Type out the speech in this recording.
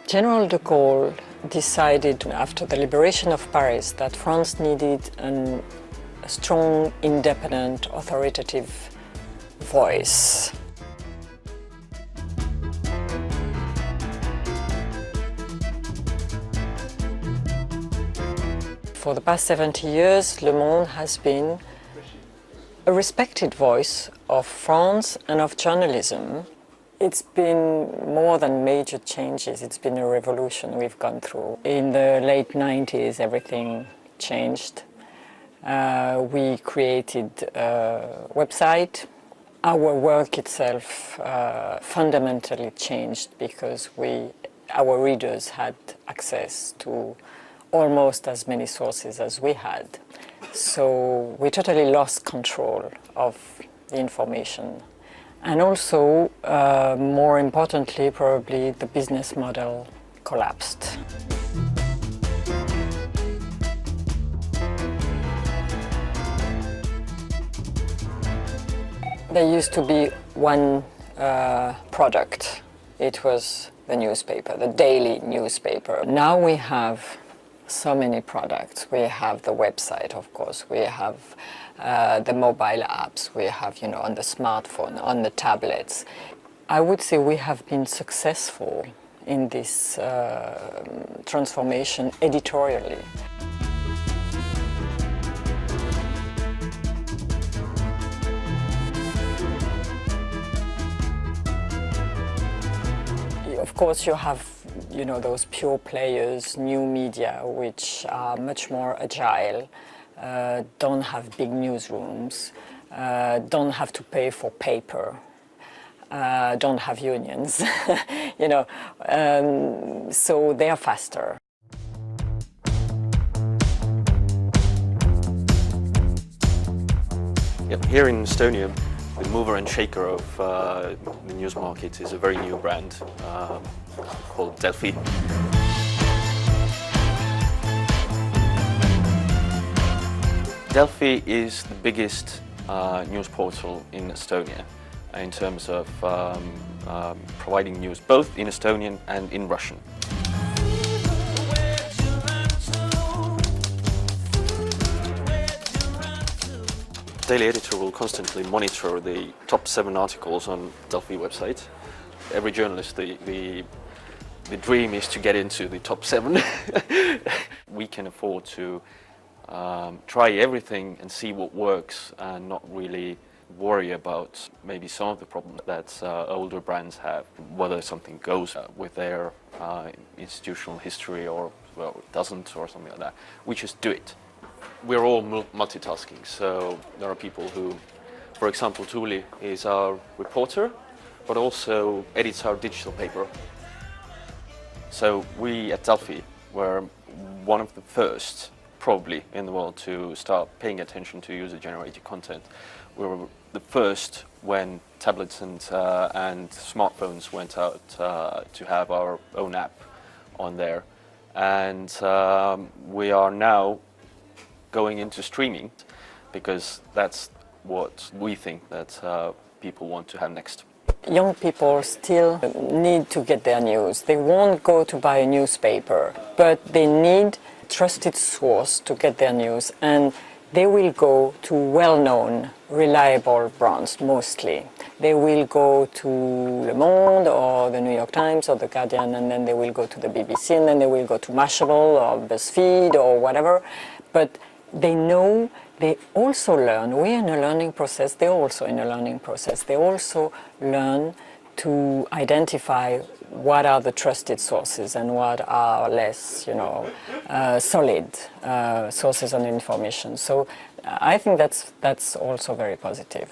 General de Gaulle decided after the liberation of Paris that France needed a strong, independent, authoritative voice. For the past 70 years, Le Monde has been a respected voice of France and of journalism. It's been more than major changes, it's been a revolution we've gone through. In the late 90s, everything changed. We created a website. Our work itself fundamentally changed because our readers had access to almost as many sources as we had. So we totally lost control of the information. And also, more importantly, probably the business model collapsed. There used to be one product. It was the newspaper, the daily newspaper. Now we have so many products. We have the website, of course. We have the mobile apps. We have, on the smartphone, on the tablets. I would say we have been successful in this transformation editorially. Of course, you have those pure players, new media, which are much more agile, don't have big newsrooms, don't have to pay for paper, don't have unions, so they are faster. Yep, here in Estonia, the mover and shaker of the news market is a very new brand called Delfi. Delfi is the biggest news portal in Estonia in terms of providing news both in Estonian and in Russian. Daily editor will constantly monitor the top 7 articles on Delfi website. Every journalist, the dream is to get into the top 7. We can afford to try everything and see what works and not really worry about maybe some of the problems that older brands have, whether something goes with their institutional history or it doesn't or something like that. We just do it. We're all multitasking, so there are people who, for example, Tuuli is our reporter, but also edits our digital paper. So we at Delfi were one of the first, probably, in the world to start paying attention to user-generated content. We were the first when tablets and smartphones went out to have our own app on there. And we are now going into streaming because that's what we think that people want to have next. Young people still need to get their news. They won't go to buy a newspaper, but they need a trusted source to get their news, and they will go to well-known, reliable brands mostly. They will go to Le Monde or the New York Times or the Guardian, and then they will go to the BBC, and then they will go to Mashable or BuzzFeed or whatever. But they know, they also learn. We're in a learning process, they're also in a learning process. They also learn to identify what are the trusted sources and what are less, solid sources of information. So I think that's also very positive.